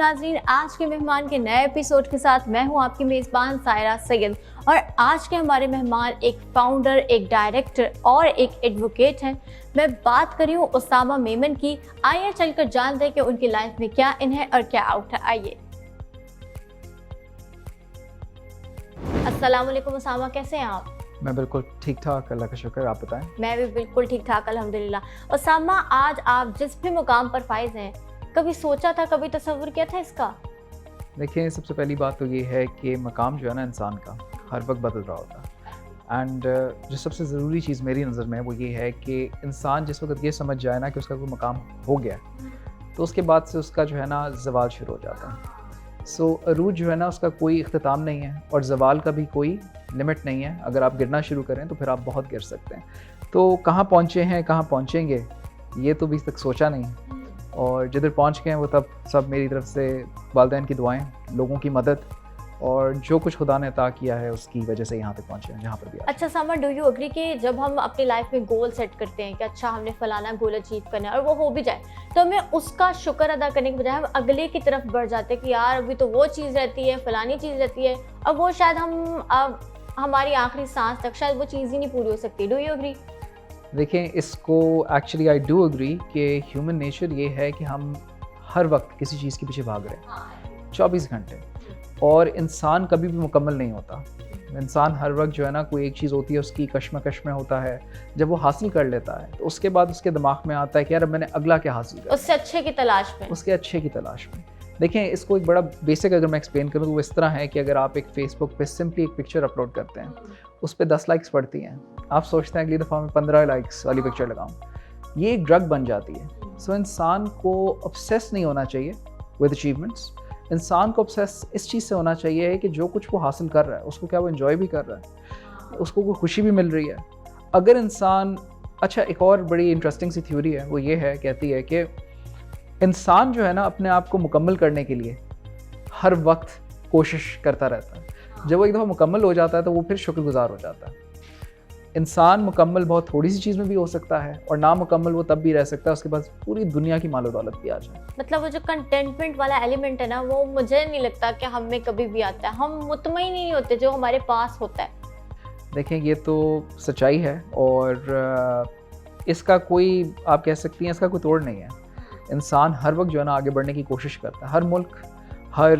नाजरीन, आज के मेहमान के नए एपिसोड के साथ मैं हूं आपकी मेज़बान सायरा सैयद। और आज के हमारे मेहमान एक फाउंडर, एक डायरेक्टर और एक एडवोकेट हैं। मैं बात कर रही हूँ उसामा मेमन की। आइए चलकर जानते हैं कि उनकी लाइफ में क्या इन है और क्या आउट है। आइए। अस्सलाम वालेकुम उसामा, कैसे हैं आप? मैं बिल्कुल ठीक ठाक, अल्लाह का शुक्र। आप बताएं? मैं भी बिल्कुल ठीक ठाक अल्हम्दुलिल्लाह। उसामा, आज आप जिस भी मुकाम पर फाइज हैं, कभी सोचा था, कभी तसव्वुर किया था इसका? देखिए, सबसे पहली बात तो ये है कि मकाम जो है ना इंसान का हर वक्त बदल रहा होता है। एंड जो सबसे ज़रूरी चीज़ मेरी नज़र में वो ये है कि इंसान जिस वक्त ये समझ जाए ना कि उसका कोई मकाम हो गया, तो उसके बाद से उसका जो है ना ज़वाल शुरू हो जाता है। सो अरूज जो है ना उसका कोई इख्तिताम नहीं है और ज़वाल का भी कोई लिमिट नहीं है। अगर आप गिरना शुरू करें तो फिर आप बहुत गिर सकते हैं। तो कहाँ पहुँचे हैं, कहाँ पहुँचेंगे, ये तो अभी तक सोचा नहीं है। और जिधर पहुँच गए हैं वो तब सब मेरी तरफ से वालिदैन की दुआएं, लोगों की मदद और जो कुछ खुदा ने अता किया है उसकी वजह से यहाँ तक पहुँचे हैं जहाँ पर भी। अच्छा सामा, डू यू एग्री कि जब हम अपनी लाइफ में गोल सेट करते हैं कि अच्छा हमने फलाना गोल अचीव करना है और वो हो भी जाए, तो हमें उसका शुक्र अदा करने के बजाय हम अगले की तरफ बढ़ जाते हैं कि यार अभी तो वो चीज़ रहती है, फलानी चीज़ रहती है, और वो शायद हम हमारी आखिरी सांस तक शायद वो चीज़ ही नहीं पूरी हो सकती। Do you agree? देखें, इसको एक्चुअली आई डू एग्री कि ह्यूमन नेचर ये है कि हम हर वक्त किसी चीज़ के पीछे भाग रहे हैं 24 घंटे, और इंसान कभी भी मुकम्मल नहीं होता। इंसान हर वक्त जो है ना कोई एक चीज़ होती है उसकी कश्मकश में होता है। जब वो हासिल कर लेता है तो उसके बाद उसके दिमाग में आता है कि यार अब मैंने अगला क्या हासिल किया, उससे अच्छे की तलाश में, उसके अच्छे की तलाश में। देखें, इसको एक बड़ा बेसिक अगर मैं एक्सप्लेन करूँ तो वो इस तरह है कि अगर आप एक फेसबुक पे सिंपली एक पिक्चर अपलोड करते हैं, उस पर 10 लाइक्स पड़ती हैं, आप सोचते हैं अगली दफ़ा मैं 15 लाइक्स वाली पिक्चर लगाऊं, ये एक ड्रग बन जाती है। सो इंसान को ऑब्सेस नहीं होना चाहिए विद अचीवमेंट्स। इंसान को ऑब्सेस इस चीज़ से होना चाहिए कि जो कुछ वो हासिल कर रहा है उसको क्या वो एंजॉय भी कर रहा है, उसको कोई खुशी भी मिल रही है। अगर इंसान, अच्छा एक और बड़ी इंटरेस्टिंग सी थ्योरी है, वो ये है, कहती है कि इंसान जो है ना अपने आप को मुकम्मल करने के लिए हर वक्त कोशिश करता रहता है। जब वो एक दफ़ा मुकम्मल हो जाता है तो वो फिर शुक्रगुजार हो जाता है। इंसान मुकम्मल बहुत थोड़ी सी चीज़ में भी हो सकता है और नामुकम्मल वो तब भी रह सकता है उसके पास पूरी दुनिया की मालो दौलत भी आ जाए। मतलब वो जो कंटेंटमेंट वाला एलिमेंट है ना, वो मुझे नहीं लगता कि हम में कभी भी आता है। हम मुतमईन नहीं होते जो हमारे पास होता है। देखें, ये तो सच्चाई है और इसका कोई, आप कह सकती हैं इसका कोई तोड़ नहीं है। इंसान हर वक्त जो है ना आगे बढ़ने की कोशिश करता है। हर मुल्क, हर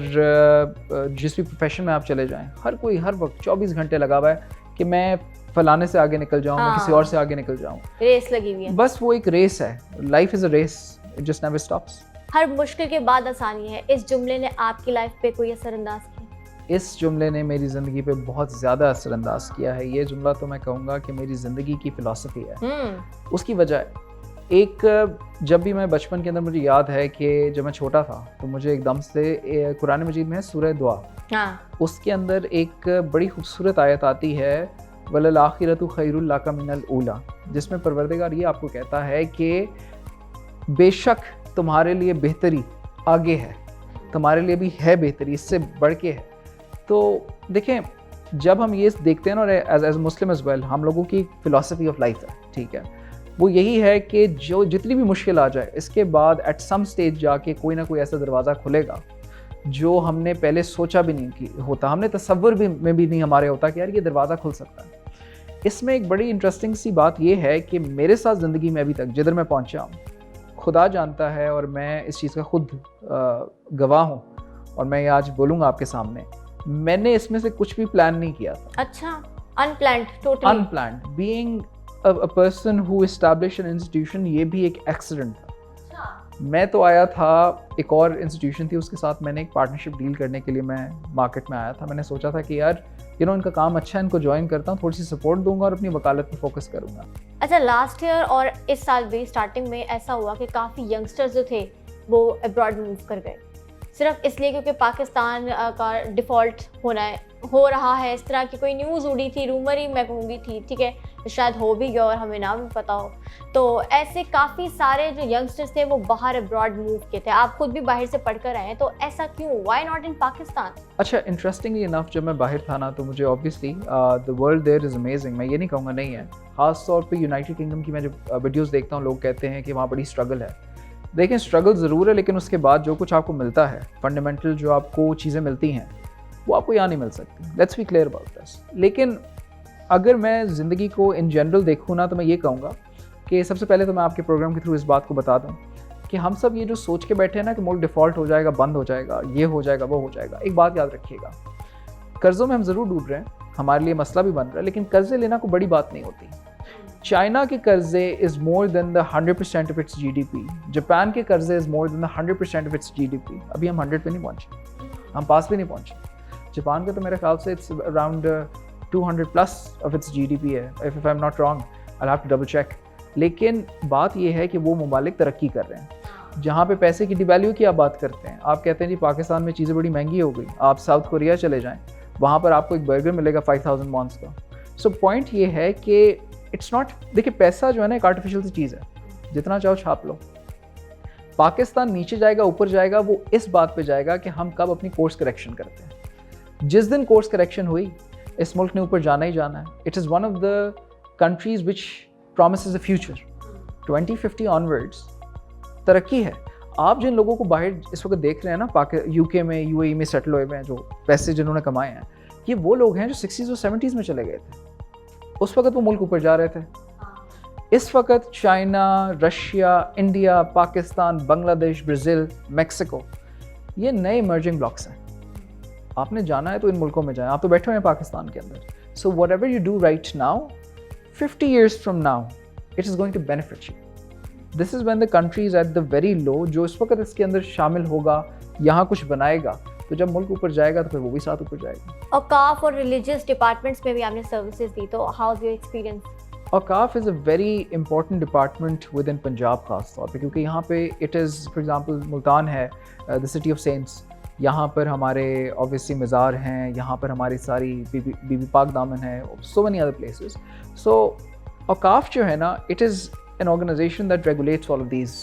जिस भी प्रोफेशन में आप चले जाएं, हर कोई हर वक्त 24 घंटे लगा हुआ है कि मैं फलाने से आगे निकल जाऊं, मैं किसी और से आगे निकल जाऊं। रेस लगी हुई है। बस वो एक रेस है। Life is a race, it just never stops. हर मुश्किल के बाद आसानी है। इस जुमले ने आपकी लाइफ पे कोई असरअंदाज किया? इस जुमले ने मेरी ज़िंदगी पे बहुत ज़्यादा असरअंदाज किया है। ये जुमला तो मैं कहूँगा कि मेरी ज़िंदगी की फ़िलॉसफी है। उसकी वजह एक, जब भी मैं बचपन के अंदर, मुझे याद है कि जब मैं छोटा था तो मुझे एकदम से कुरान मजीद में है सूरह दुआ, उसके अंदर एक बड़ी खूबसूरत आयत आती है, वलल आखिरतु खैरुल लका मिनल ऊला, जिसमें परवरदिगार ये आपको कहता है कि बेशक तुम्हारे लिए बेहतरी आगे है, तुम्हारे लिए भी है बेहतरी, इससे बढ़ के है। तो देखें, जब हम ये देखते हैं ना, एज मुस्लिम एज वेल, हम लोगों की फ़िलासफ़ी ऑफ लाइफ है, ठीक है, वो यही है कि जो जितनी भी मुश्किल आ जाए, इसके बाद एट सम स्टेज जाके कोई ना कोई ऐसा दरवाज़ा खुलेगा जो हमने पहले सोचा भी नहीं होता, हमने तसव्वुर में भी नहीं हमारे होता कि यार ये दरवाज़ा खुल सकता है। इसमें एक बड़ी इंटरेस्टिंग सी बात ये है कि मेरे साथ ज़िंदगी में अभी तक जिधर मैं पहुंचा हूँ, खुदा जानता है और मैं इस चीज़ का खुद गवाह हूँ, और मैं ये आज बोलूँगा आपके सामने, मैंने इसमें से कुछ भी प्लान नहीं किया था। अच्छा, unplanned, totally unplanned. Being a person who establish an institution, ये भी एक एक्सीडेंट था। मैं तो आया था, एक और इंस्टीट्यूशन थी, उसके साथ मैंने एक पार्टनरशिप डील करने के लिए मैं मार्केट में आया था। मैंने सोचा था कि यार इनका काम अच्छा है, इनको ज्वाइन करता हूँ, थोड़ी सी सपोर्ट दूंगा और अपनी वकालत पर फोकस करूँगा। अच्छा, लास्ट ईयर और इस साल भी स्टार्टिंग में ऐसा हुआ कि काफ़ी यंगस्टर्स जो थे वो अब्रॉड मूव कर गए, सिर्फ इसलिए क्योंकि पाकिस्तान का डिफ़ॉल्ट हो रहा है। इस तरह की कोई न्यूज़ उड़ी थी, रूमर ही मैं कहूँगी थी, ठीक है, शायद हो भी गया और हमें ना भी पता हो। तो ऐसे काफ़ी सारे जो यंगस्टर्स थे वो बाहर अब्रॉड मूव किए थे। आप खुद भी बाहर से पढ़कर आए हैं, तो ऐसा क्यों? Why not in Pakistan? अच्छा, इंटरेस्टिंगली इनफ जब मैं बाहर था ना, तो मुझे obviously the world there is amazing, मैं ये नहीं कहूँगा नहीं है। ख़ास तौर पे यूनाइटेड किंगडम की मैं जब वीडियोस देखता हूँ, लोग कहते हैं कि वहाँ बड़ी स्ट्रगल है। देखें स्ट्रगल ज़रूर है, लेकिन उसके बाद जो कुछ आपको मिलता है, फंडामेंटल जो आपको चीज़ें मिलती हैं, वो आपको यहाँ नहीं मिल सकती। Let's be clear about this. लेकिन अगर मैं ज़िंदगी को इन जनरल देखूँ ना, तो मैं ये कहूँगा कि सबसे पहले तो मैं आपके प्रोग्राम के थ्रू इस बात को बता दूँ कि हम सब ये जो सोच के बैठे हैं ना कि मुल्क डिफ़ॉल्ट हो जाएगा, बंद हो जाएगा, ये हो जाएगा, वो हो जाएगा, एक बात याद रखिएगा, कर्ज़ों में हम ज़रूर डूब रहे हैं, हमारे लिए मसला भी बन रहा है, लेकिन कर्ज़े लेना कोई बड़ी बात नहीं होती। चाइना के कर्ज़े is more than the 100% of it's GDP। Japan के कर्ज़े is more than the 100% of it's GDP। अभी हम 100 पे नहीं पहुँचे, हम पास भी नहीं पहुँचे। जापान का तो मेरे ख्याल से it's around 200+ of it's GDP है, if I am not wrong, I have to double check. लेकिन बात यह है कि वो ममालिक तरक्की कर रहे हैं। जहाँ पे पैसे की डिवैल्यू की आप बात करते हैं, आप कहते हैं जी पाकिस्तान में चीज़ें बड़ी महंगी हो गई, आप साउथ कोरिया चले जाएँ, वहाँ पर आपको एक बर्गर मिलेगा 5000 वॉन्स का। सो पॉइंट ये है कि इट्स नॉट, देखिए पैसा जो है ना एक आर्टिफिशियल सी चीज़ है, जितना चाहो छाप लो। पाकिस्तान नीचे जाएगा ऊपर जाएगा, वो इस बात पे जाएगा कि हम कब अपनी कोर्स करेक्शन करते हैं। जिस दिन कोर्स करेक्शन हुई, इस मुल्क ने ऊपर जाना ही जाना है। It is one of the countries which promises a future. 2050 onwards तरक्की है। आप जिन लोगों को बाहर इस वक्त देख रहे हैं ना, UK में, UAE में सेटल हुए हैं, जो पैसे जिन्होंने कमाए हैं, ये वो लोग हैं जो 60s और 70s में चले गए थे। उस वक्त वो मुल्क ऊपर जा रहे थे। इस वक्त China, Russia, India, Pakistan, Bangladesh, Brazil, Mexico, ये नए इमर्जिंग ब्लॉक्स हैं। आपने जाना है तो इन मुल्कों में जाएं। आप तो बैठे हुए हैं पाकिस्तान के अंदर। So whatever you do right now, 50 years from now, it is going to benefit you. This is when the country is at the very low. जो इस वक्त इसके अंदर शामिल होगा, यहाँ कुछ बनाएगा, तो जब मुल्क ऊपर जाएगा तो फिर वो भी साथ ऊपर जाएगा। औकाफ और रिलीजियस डिपार्टमेंट्स में भी आपने सर्विसेज दी, तो हाउ इज योर एक्सपीरियंस? औकाफ is a very important department within Punjab खास तौर पे, क्योंकि यहाँ पे it is, for example Multan है, द सिटी ऑफ सेंट्स, यहाँ पर हमारे ऑब्वियसली मज़ार हैं, यहाँ पर हमारी सारी बीबी पाक दामन है, so many other places. So Auqaf जो है ना, it is an organization that regulates all of these,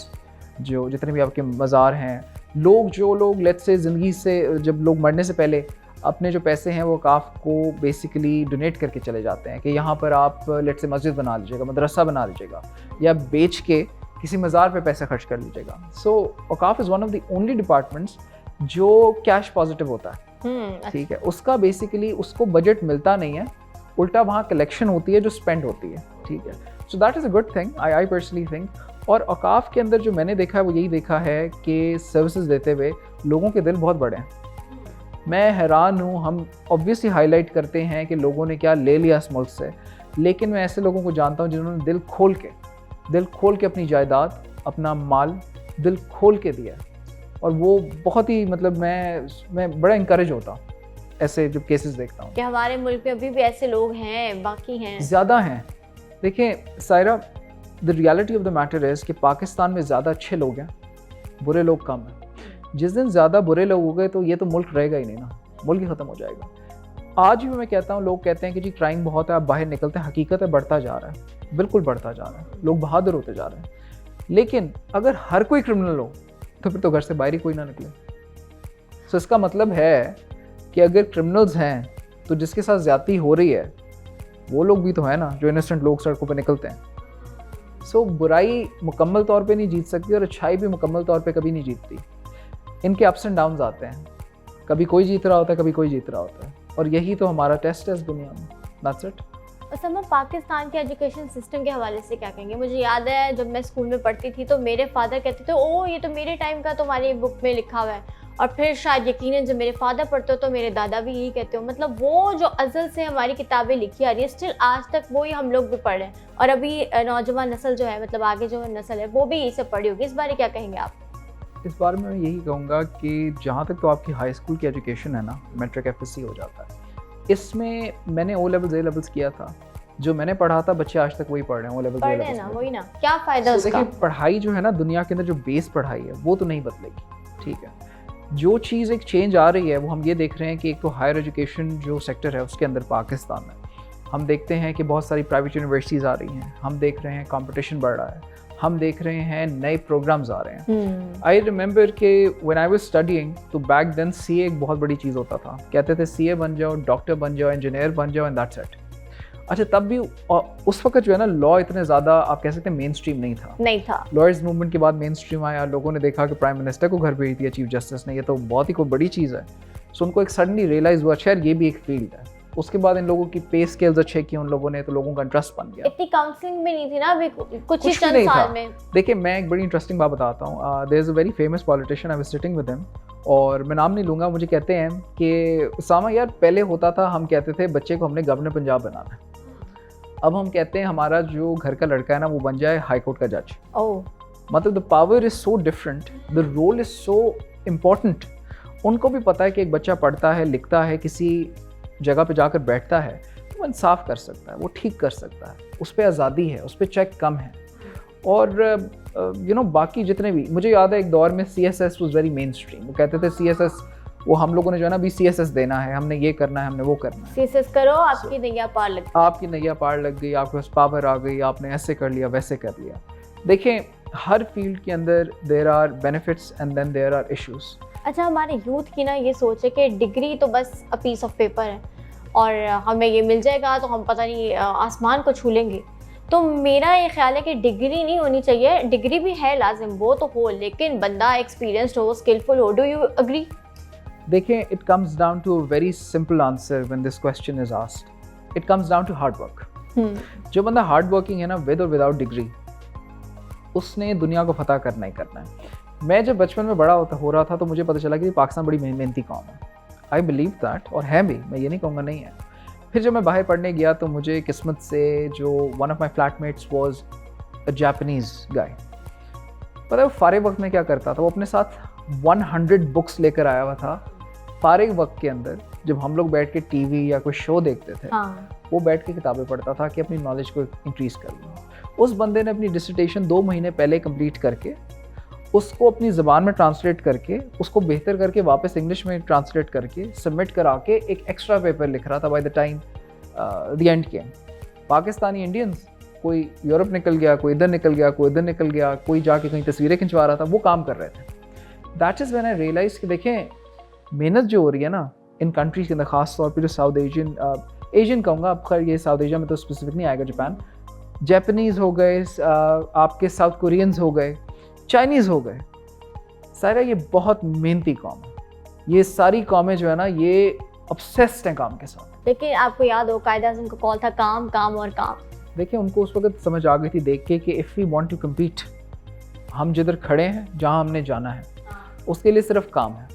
जो जितने भी आपके मज़ार हैं, जो लोग लेट्स से ज़िंदगी से, जब लोग मरने से पहले अपने जो पैसे हैं वो औकाफ को बेसिकली डोनेट करके चले जाते हैं कि यहाँ पर आप लेट्स से मस्जिद बना लीजिएगा, मदरसा बना लीजिएगा, या बेच के किसी मज़ार पे पैसा खर्च कर लीजिएगा। सो औकाफ is one of the only departments जो कैश पॉजिटिव होता है। ठीक है, उसका बेसिकली उसको बजट मिलता नहीं है, उल्टा वहाँ कलेक्शन होती है जो स्पेंड होती है। ठीक है, so that is a good thing, I personally think. और औकाफ के अंदर जो मैंने देखा है वो यही देखा है कि सर्विसेज देते हुए लोगों के दिल बहुत बड़े हैं। मैं हैरान हूँ, हम ऑब्वियसली हाईलाइट करते हैं कि लोगों ने क्या ले लिया इस मुल्क से, लेकिन मैं ऐसे लोगों को जानता हूँ जिन्होंने दिल खोल के अपनी जायदाद, अपना माल दिल खोल के दिया, और वो बहुत ही, मतलब मैं बड़ा इंकरेज होता हूँ ऐसे जब केसेस देखता हूँ। कि हमारे मुल्क में अभी भी ऐसे लोग हैं, बाकी हैं, ज़्यादा हैं। देखिए Saira, the reality of the matter is कि पाकिस्तान में ज़्यादा अच्छे लोग हैं, बुरे लोग कम हैं। जिस दिन ज़्यादा बुरे लोग हो गए तो ये तो मुल्क रहेगा ही नहीं ना, मुल्क ही ख़त्म हो जाएगा। आज भी मैं कहता हूँ, लोग कहते हैं कि जी क्राइम बहुत है, आप बाहर निकलते हैं, हकीकत है बढ़ता जा रहा है, बिल्कुल बढ़ता जा रहा है, लोग बहादुर होते जा रहे हैं। लेकिन अगर हर कोई क्रिमिनल हो तो फिर तो घर से बाहर ही कोई ना निकले। सो इसका मतलब है कि अगर क्रिमिनल्स हैं तो जिसके साथ ज़्यादती हो रही है वो लोग भी तो हैं ना, जो इनोसेंट लोग सड़कों पर निकलते हैं। सो बुराई मुकम्मल तौर पे नहीं जीत सकती और अच्छाई भी मुकम्मल तौर पे कभी नहीं जीतती। इनके अप्स एंड डाउन्स आते हैं, कभी कोई जीत रहा होता है, कभी कोई जीत रहा होता है, और यही तो हमारा टेस्ट है इस दुनिया में। That's it. असम पाकिस्तान के एजुकेशन सिस्टम के हवाले से क्या कहेंगे? मुझे याद है जब मैं स्कूल में पढ़ती थी तो मेरे फादर कहते थे, ओ ये तो मेरे टाइम का तुम्हारी बुक में लिखा हुआ है, और फिर शायद यकीनन जब मेरे फादर पढ़ते हो तो मेरे दादा भी यही कहते हो। मतलब वो जो अज़ल से हमारी किताबें लिखी आ रही है, स्टिल आज तक वो ही हम लोग भी पढ़ रहे हैं, और अभी नौजवान नस्ल जो है, मतलब आगे जो नस्ल है, वो भी यही सब पढ़ी होगी। इस बारे क्या कहेंगे आप? इस बारे में मैं यही कहूँगा कि जहाँ तक तो आपकी हाई स्कूल की एजुकेशन है ना, मैट्रिक FSC हो जाता है। इसमें मैंने O levels A levels किया था, जो मैंने पढ़ा था बच्चे आज तक वही पढ़ रहे हैं, O levels A levels ना, वही ना, क्या फ़ायदा उसका? देखिए पढ़ाई जो है ना, दुनिया के अंदर जो बेस पढ़ाई है वो तो नहीं बदलेगी। ठीक है, जो चीज़ एक चेंज आ रही है वो हम ये देख रहे हैं कि एक तो हायर एजुकेशन जो सेक्टर है उसके अंदर पाकिस्तान में हम देखते हैं कि बहुत सारी प्राइवेट यूनिवर्सिटीज़ आ रही हैं, हम देख रहे हैं कंपटीशन बढ़ रहा है, हम देख रहे हैं नए प्रोग्राम्स आ रहे हैं। आई रिमेंबर कि व्हेन आई वाज स्टडीइंग तो बैक देन CA एक बहुत बड़ी चीज़ होता था, कहते थे CA बन जाओ, डॉक्टर बन जाओ, इंजीनियर बन जाओ, एंड दैट्स इट। अच्छा तब भी उस वक्त जो है ना लॉ इतने ज़्यादा आप कह सकते हैं मेन स्ट्रीम नहीं था। लॉयर्स मूवमेंट के बाद मेन स्ट्रीम आया, लोगों ने देखा कि प्राइम मिनिस्टर को घर भेज दिया चीफ जस्टिस ने, ये तो बहुत ही कोई बड़ी चीज़ है। सो उनको एक सडनली रियलाइज़ हुआ शायद ये भी एक फील्ड है। उसके बाद इन लोगों की पे स्केल्स अच्छे किए उन लोगों ने, तो लोगों का इंटरेस्ट बन गया। इतनी काउंसलिंग भी नहीं थी ना अभी कुछ ही चंद साल में। देखिए मैं एक बड़ी इंटरेस्टिंग बात बताता हूँ। There is a very famous politician, I was sitting with him, और मैं नाम नहीं लूँगा, मुझे कहते हैं कि उसामा यार पहले होता था हम कहते थे बच्चे को हमने गवर्नर पंजाब बनाना है, अब हम कहते हैं हमारा जो घर का लड़का है ना वो बन जाए हाई कोर्ट का जज। मतलब the power is so different, the role is so important. उनको भी पता है कि एक बच्चा पढ़ता है, लिखता है, किसी जगह पे जाकर बैठता है तो वो इंसाफ कर सकता है, वो ठीक कर सकता है, उस पर आज़ादी है, उस पर चेक कम है। और बाकी जितने भी, मुझे याद है एक दौर में CSS was very main stream. वो कहते थे CSS, वो हम लोगों ने जो है ना अभी CSS देना है, हमने ये करना है, हमने वो करना है। CSS करो, आपकी नैया पार लग गई, आपकी नैया पार लग गई, आपके पास पावर आ गई, आपने ऐसे कर लिया वैसे कर लिया। देखें हर फील्ड के अंदर there are benefits and then there are issues. अच्छा हमारे यूथ की ना ये सोच है कि डिग्री तो बस अ पीस ऑफ पेपर है और हमें ये मिल जाएगा तो हम पता नहीं आसमान को छू लेंगे। तो मेरा ये ख्याल है कि डिग्री नहीं होनी चाहिए, डिग्री भी है लाजिम, वो तो हो, लेकिन बंदा एक्सपीरियंस्ड हो, स्किलफुल हो। Do you agree? देखें it comes down to a very simple answer when this question is asked. It comes down to hard work. जो बंदा हार्ड वर्किंग है ना, विद और विदाउट डिग्री, उसने दुनिया को फतह करना ही करना है। मैं जब बचपन में बड़ा हो रहा था तो मुझे पता चला कि पाकिस्तान बड़ी मेहनती कौम है। आई बिलीव दैट, और है भी, मैं ये नहीं कहूँगा नहीं है। फिर जब मैं बाहर पढ़ने गया तो मुझे किस्मत से जो one of my flatmates was a Japanese guy, पता है वो फारिग वक्त में क्या करता था, वो अपने साथ 100 बुक्स लेकर आया हुआ था। फारिग वक्त के अंदर जब हम लोग बैठ के टीवी या कोई शो देखते थे, वो बैठ के किताबें पढ़ता था कि अपनी नॉलेज को इंक्रीज़ कर लूँ। उस बंदे ने अपनी डिसर्टेशन 2 महीने पहले कंप्लीट करके उसको अपनी ज़बान में ट्रांसलेट करके, उसको बेहतर करके वापस इंग्लिश में ट्रांसलेट करके सबमिट करा के एक एक्स्ट्रा पेपर लिख रहा था by the time the and came. Pakistani Indians, कोई यूरोप निकल गया, कोई इधर निकल गया, कोई इधर निकल गया, कोई जाके कहीं तस्वीरें खिंचवा रहा था, वो काम कर रहे थे। That is when I realize कि देखें मेहनत जो हो रही है ना इन कंट्रीज़ के अंदर, ख़ास तौर पर जो साउथ एशियन कहूँगा, अब खैर ये साउथ एशिया में तो स्पेसिफिक नहीं आएगा, जापान, जापानीज़ हो गए, आपके साउथ कोरियंस हो गए, चाइनीज़ हो गए, सारा ये बहुत मेहनती कौम है। ये सारी कौमें जो है ना ये ऑब्सेस्ड हैं काम के साथ। लेकिन आपको याद हो कायद आज़म का कॉल था काम काम और काम। देखिए उनको उस वक्त समझ आ गई थी देख के कि if we want to compete, हम जिधर खड़े हैं, जहां हमने जाना है, उसके लिए सिर्फ काम है।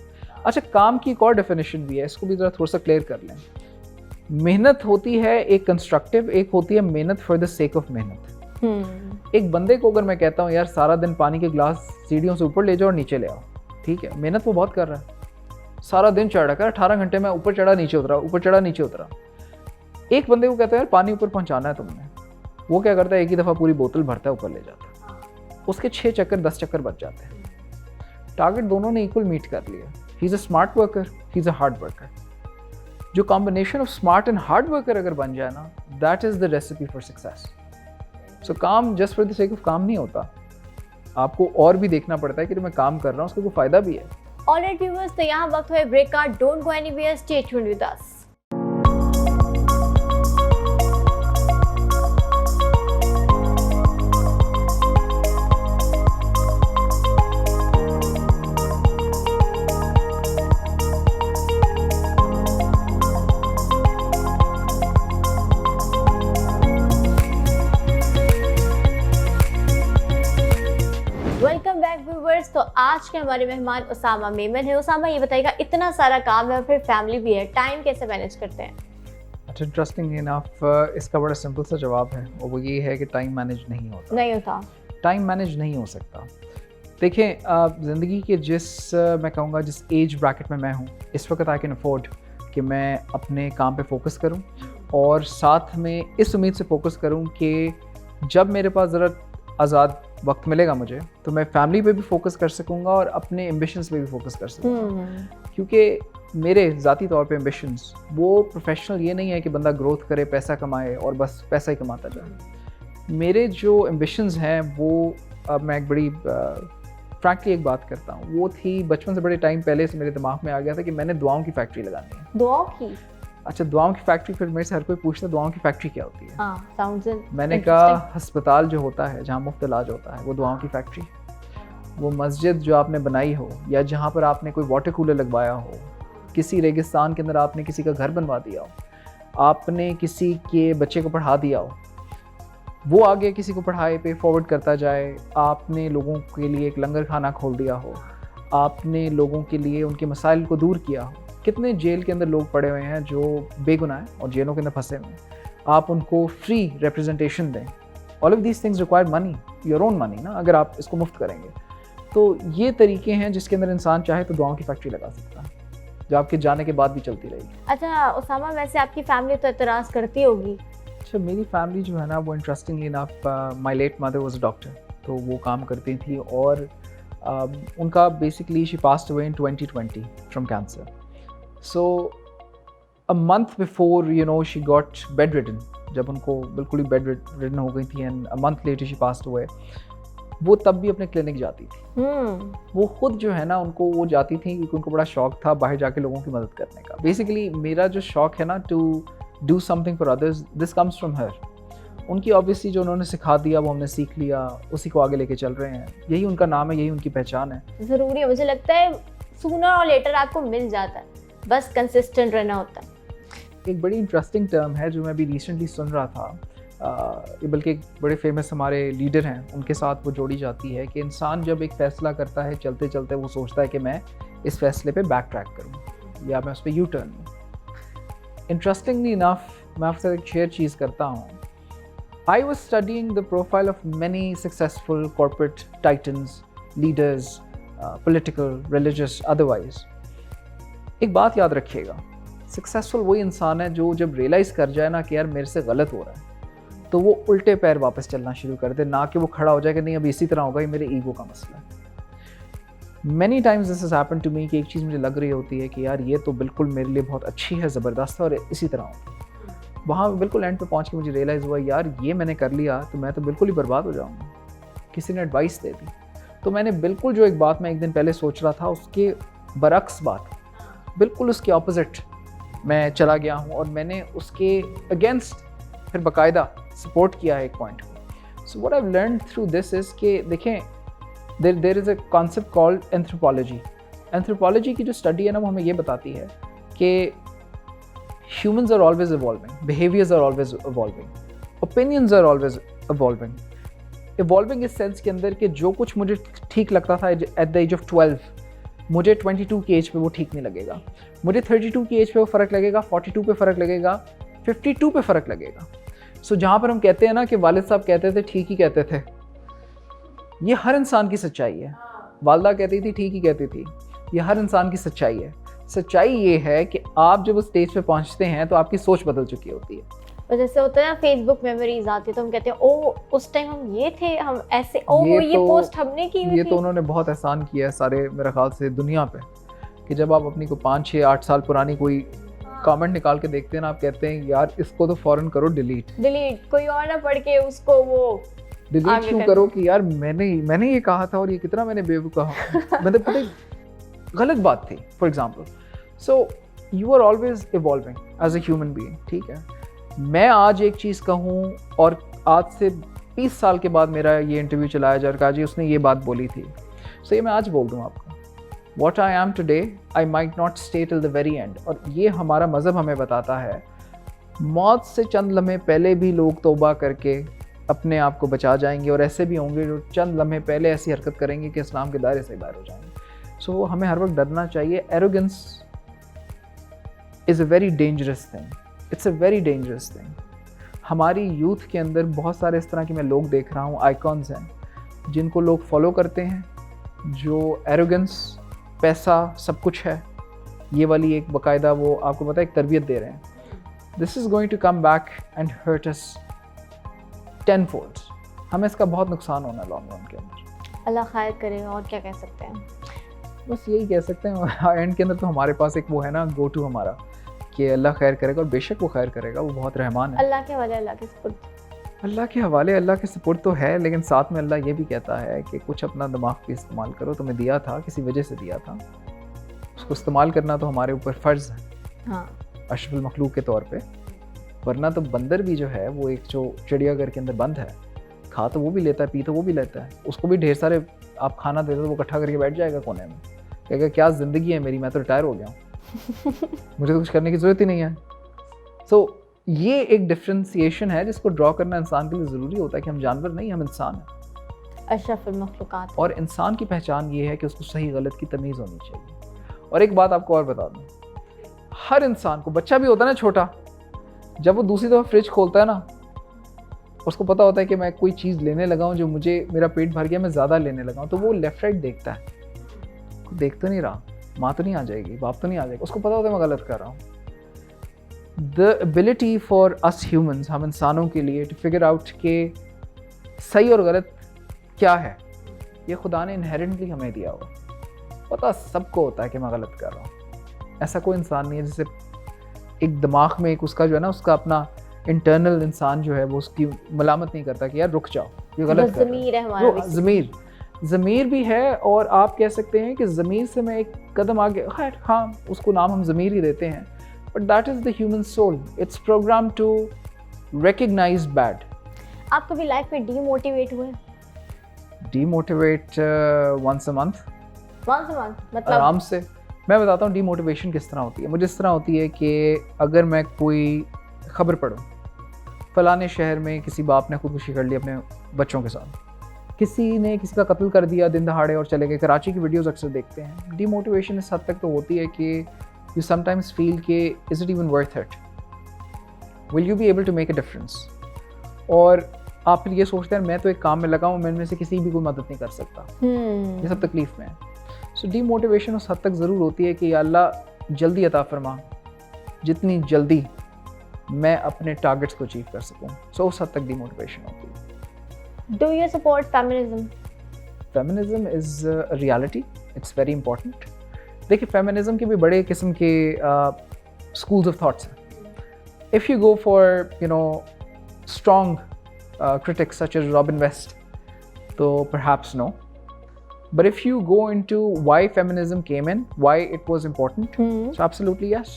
अच्छा काम की एक और डेफिनेशन भी है, इसको भी ज़रा थोड़ा सा क्लियर कर लें। मेहनत होती है एक कंस्ट्रक्टिव, एक होती है मेहनत फॉर द सेक ऑफ मेहनत। एक बंदे को अगर मैं कहता हूँ यार सारा दिन पानी के गिलास सीढ़ियों से ऊपर ले जाओ और नीचे ले आओ, ठीक है, मेहनत वो बहुत कर रहा है, सारा दिन चढ़ रहा है, 18 घंटे में ऊपर चढ़ा नीचे उतरा, ऊपर चढ़ा नीचे उतरा। एक बंदे को कहता है यार पानी ऊपर पहुंचाना है तुमने, वो क्या करता है एक ही दफ़ा पूरी बोतल भरता है, ऊपर ले जाता है, उसके 6 चक्कर 10 चक्कर बच जाते हैं। टारगेट दोनों ने इक्वल मीट कर लिया। He is a smart worker, he is a hard worker. जो combination of smart and hard worker अगर बन जाए ना, that is the recipe for success. So काम just for the sake of काम नहीं होता, आपको और भी देखना पड़ता है कि मैं काम कर रहा हूँ उसका कोई फ़ायदा भी है। ऑलराइट व्यूअर्स, तो यहाँ वक्त हुए ब्रेक का। Don't go anywhere, stay tuned with us. Welcome back viewers. तो आज के हमारे मेहमान उसामा मेमन है। उसामा ये बताइएगा, इतना सारा काम है और फिर फैमिली भी है, टाइम कैसे मैनेज करते हैं? अच्छा इंटरेस्टिंग इनफ, इसका बड़ा सिंपल सा जवाब है और वो ये है कि टाइम मैनेज नहीं होता। टाइम मैनेज नहीं हो सकता। देखें ज़िंदगी के मैं कहूँगा जिस एज ब्रैकेट में मैं हूँ इस वक्त, आई कैन अफोर्ड कि मैं अपने काम पे फोकस करूँ और साथ में इस उम्मीद से फोकस करूँ कि जब मेरे पास ज़रा आज़ाद वक्त मिलेगा मुझे तो मैं फैमिली पे भी फोकस कर सकूँगा और अपने एम्बिशंस पे भी फोकस कर सकूँगा। क्योंकि मेरे ज़ाती तौर पे एम्बिशंस वो प्रोफेशनल ये नहीं है कि बंदा ग्रोथ करे, पैसा कमाए और बस पैसा ही कमाता जाए। मेरे जो एम्बिशंस हैं वो मैं एक बड़ी फ्रैंकली एक बात करता हूँ, वो थी बचपन से बड़े टाइम पहले से मेरे दिमाग में आ गया था कि मैंने दुआओं की फैक्ट्री लगानी है। दुआओं की? अच्छा, दुआओं की फैक्ट्री, फिर मेरे से हर कोई पूछता है दुआओं की फैक्ट्री क्या होती है। हाँ, साउंड्स मैंने कहा अस्पताल जो होता है जहाँ मुफ्त इलाज होता है वो दुआओं की फैक्ट्री। वो मस्जिद जो आपने बनाई हो, या जहाँ पर आपने कोई वाटर कूलर लगवाया हो, किसी रेगिस्तान के अंदर आपने किसी का घर बनवा दिया हो, आपने किसी के बच्चे को पढ़ा दिया हो, वो आगे किसी को पढ़ाए पे फॉरवर्ड करता जाए, आपने लोगों के लिए एक लंगर खाना खोल दिया हो, आपने लोगों के लिए उनके मसाइल को दूर किया हो। कितने जेल के अंदर लोग पड़े हुए हैं जो बेगुनाह हैं और जेलों के अंदर फंसे हुए हैं, आप उनको फ्री रिप्रेजेंटेशन दें। All of these things require money, your own money ना, अगर आप इसको मुफ्त करेंगे। तो ये तरीके हैं जिसके अंदर इंसान चाहे तो दुआओं की फैक्ट्री लगा सकता है, जो आपके जाने के बाद भी चलती रहेगी। अच्छा उसामा, वैसे आपकी फैमिली तो एतराज़ करती होगी? अच्छा, मेरी फैमिली जो है ना वो interestingly enough, my late mother was a doctor, तो वो काम करती थी और उनका basically she passed away in 2020 from cancer. So a month before you know she got bedridden, जब उनको बिल्कुल ही बेड रिडन हो गई थी and a month later she passed away, वो तब भी अपने क्लिनिक जाती थी। वो खुद जो है ना उनको वो जाती थी क्योंकि उनको बड़ा शौक था बाहर जाके लोगों की मदद करने का। बेसिकली मेरा जो शौक है ना to do something for others, this comes from her. उनकी ऑब्वियसली जो उन्होंने सिखा दिया वो हमने सीख लिया, उसी को आगे लेके चल रहे हैं। यही उनका नाम है, यही उनकी पहचान है। ज़रूरी है, मुझे लगता है सूनर और लेटर आपको मिल जाता है, बस कंसिस्टेंट रहना होता है। एक बड़ी इंटरेस्टिंग टर्म है जो मैं अभी रिसेंटली सुन रहा था, बल्कि एक बड़े फेमस हमारे लीडर हैं उनके साथ वो जोड़ी जाती है कि इंसान जब एक फ़ैसला करता है चलते चलते वो सोचता है कि मैं इस फैसले पे बैक ट्रैक करूँ या मैं उस पर यू टर्न लूँ। इंटरेस्टिंगली इनफ मैं आपसे एक शेयर चीज़ करता हूँ। I was studying the profile of many successful corporate titans, leaders, political, religious, otherwise. एक बात याद रखिएगा, सक्सेसफुल वही इंसान है जो जब रियलाइज़ कर जाए ना कि यार मेरे से गलत हो रहा है, तो वो उल्टे पैर वापस चलना शुरू कर दे, ना कि वो खड़ा हो जाए कि नहीं अब इसी तरह होगा, ये मेरे ईगो का मसला है। Many times this has happened to me कि एक चीज़ मुझे लग रही होती है कि यार ये तो बिल्कुल मेरे लिए बहुत अच्छी है, ज़बरदस्त है और इसी तरह होगी। वहाँ बिल्कुल एंड पे पहुँच के मुझे रियलाइज़ हुआ यार ये मैंने कर लिया तो मैं तो बिल्कुल ही बर्बाद हो जाऊँगा। किसी ने एडवाइस दे दी, तो मैंने बिल्कुल जो एक बात मैं एक दिन पहले सोच रहा था उसके बरक्स बात, बिल्कुल उसके ऑपोजिट मैं चला गया हूँ और मैंने उसके अगेंस्ट फिर बाकायदा सपोर्ट किया है एक पॉइंट को। So what I have learned through this is कि देखें there is a concept called anthropology. Anthropology की जो स्टडी है ना वो हमें ये बताती है कि humans are always evolving, behaviors are always evolving, opinions are always evolving. Evolving इस सेंस के अंदर कि जो कुछ मुझे ठीक लगता था at the age of 12, मुझे 22 की एज पे वो ठीक नहीं लगेगा, मुझे 32 की एज पे वो फ़र्क लगेगा, 42 पे फ़र्क लगेगा, 52 पे फ़र्क लगेगा। सो जहाँ पर हम कहते हैं ना कि वालिद साहब कहते थे ठीक ही कहते थे, ये हर इंसान की सच्चाई है। वालदा कहती थी ठीक ही कहती थी, ये हर इंसान की सच्चाई है। सच्चाई ये है कि आप जब उस स्टेज पे पहुंचते हैं तो आपकी सोच बदल चुकी होती है। और जैसे होता है ना फेसबुक मेमोरीज आती है तो हम कहते हैं ओ उस टाइम हम ये थे, हम ऐसे, ओ ये पोस्ट हमने की हुई ये थी। तो उन्होंने बहुत एहसान किया है सारे मेरे ख्याल से दुनिया पे, कि जब आप अपनी को 5, 6, 8 साल पुरानी कोई कमेंट निकाल के देखते हैं ना, आप कहते हैं यार इसको तो फौरन करो डिलीट, कोई और ना पढ़ के उसको वो डिलीट क्यों करो कि यार मैंने ये कहा था और ये कितना मैंने बेवकूफ़ कहा, मतलब पता है गलत बात थी for example. So you are always evolving as a human being, ठीक है। मैं आज एक चीज़ कहूँ और आज से 20 साल के बाद मेरा ये इंटरव्यू चलाया जा रहा है जी उसने ये बात बोली थी, सो ये मैं आज बोल दूँ आपको, what I am today I might not stay till the very and. और ये हमारा मज़हब हमें बताता है मौत से चंद लम्हे पहले भी लोग तौबा करके अपने आप को बचा जाएंगे, और ऐसे भी होंगे जो चंद लम्हे पहले ऐसी हरकत करेंगे कि इस्लाम के दायरे से बाहर हो जाएंगे। सो हमें हर वक्त डरना चाहिए। Arrogance is a very dangerous thing, it's a very dangerous thing. हमारी यूथ के अंदर बहुत सारे इस तरह के मैं लोग देख रहा हूँ, आइकॉन्स हैं जिनको लोग फॉलो करते हैं, जो एरोगेंस, पैसा, सब कुछ है, ये वाली एक बाकायदा वो आपको पता है एक तरबियत दे रहे हैं। This is going to come back and hurt us tenfold. हमें इसका बहुत नुकसान होना लॉन्ग रन के अंदर। अल्लाह खैर करे, और क्या कह सकते हैं, बस यही कह सकते हैं। एंड के अंदर तो हमारे पास एक वो है ना गो टू हमारा कि अल्लाह खैर करेगा, और बेशक वो खैर करेगा, वो बहुत रहमान है। अल्लाह के हवाले, अल्लाह के सपुर्द, अल्लाह के हवाले, अल्लाह के सपुर्द तो है, लेकिन साथ में अल्लाह ये भी कहता है कि कुछ अपना दिमाग भी इस्तेमाल करो, तुम्हें दिया था किसी वजह से दिया था, उसको इस्तेमाल करना तो हमारे ऊपर फ़र्ज़ है। हाँ अशरफुल मखलूक के तौर पे, वरना तो बंदर भी जो है वो एक जो चिड़ियाघर के अंदर बंद है, खा तो वो भी लेता है, पी तो वो भी लेता है, उसको भी ढेर सारे आप खाना देते तो वो इकट्ठा करके बैठ जाएगा कोने में, कहेगा क्या ज़िंदगी है मेरी, मैं तो रिटायर हो गया हूँ मुझे तो कुछ करने की ज़रूरत ही नहीं है। सो ये एक डिफ्रेंसिएशन है जिसको ड्रॉ करना इंसान के लिए ज़रूरी होता है कि हम जानवर नहीं, हम इंसान हैं। अशरफुल मखलूकात। और इंसान की पहचान ये है कि उसको सही गलत की तमीज़ होनी चाहिए। और एक बात आपको और बता दूँ, हर इंसान को, बच्चा भी होता है ना छोटा, जब वो दूसरी दफ़ा फ्रिज खोलता है ना, उसको पता होता है कि मैं कोई चीज़ लेने लगा हूँ जो मुझे, मेरा पेट भर गया, मैं ज़्यादा लेने लगा हूँ, तो वो लेफ्ट राइट देखता है, देख तो नहीं रहा, माँ तो नहीं आ जाएगी, बाप तो नहीं आ जाएगा, उसको पता होता है मैं गलत कर रहा हूँ। The ability for us humans, हम इंसानों के लिए, टू फिगर आउट कि सही और गलत क्या है, ये खुदा ने इनहेरेंटली हमें दिया हुआ। पता सबको होता है कि मैं गलत कर रहा हूँ, ऐसा कोई इंसान नहीं है जिसे एक दिमाग में एक उसका जो है ना, उसका अपना इंटरनल इंसान जो है वो उसकी मलामत नहीं करता कि यार रुक जाओ, ये गलत कर रहा है। ज़मीर भी है, और आप कह सकते हैं कि ज़मीर से मैं एक कदम आगे, खैर हाँ उसको नाम हम ज़मीर ही देते हैं, but that is the human soul, it's program to recognize bad. आप कभी लाइफ में डीमोटिवेट हुए? डीमोटिवेट वंस अ मंथ मतलब आराम से। मैं बताता हूँ डीमोटिवेशन किस तरह होती है। मुझे इस तरह होती है कि अगर मैं कोई खबर पढूं, फलाने शहर में किसी बाप ने खुदकुशी कर ली अपने बच्चों के साथ, किसी ने किसी का कत्ल कर दिया दिन दहाड़े और चले गए, कराची की वीडियोस अक्सर देखते हैं। डीमोटिवेशन इस हद तक तो होती है कि यू समटाइम्स फील कि is it even worth it, will you be able to make a difference. और आप फिर ये सोचते हैं मैं तो एक काम में लगा हूँ, मैं इनमें से किसी भी कोई मदद नहीं कर सकता, ये सब तकलीफ में है। सो डीमोटिवेशन उस हद तक ज़रूर होती है कि या अल्लाह जल्दी अता फरमा, जितनी जल्दी मैं अपने टारगेट्स को अचीव कर सकूं। सो उस हद तक डीमोटिवेशन होती है। Do you support feminism? Feminism is a reality, it's very important. देखिए फेमिनिज्म के भी बड़े किस्म के स्कूल्स ऑफ थॉट्स हैं। If you go for you know strong critics such as Robin West, so perhaps no. But if you go into why feminism came in, why it was important, so absolutely yes.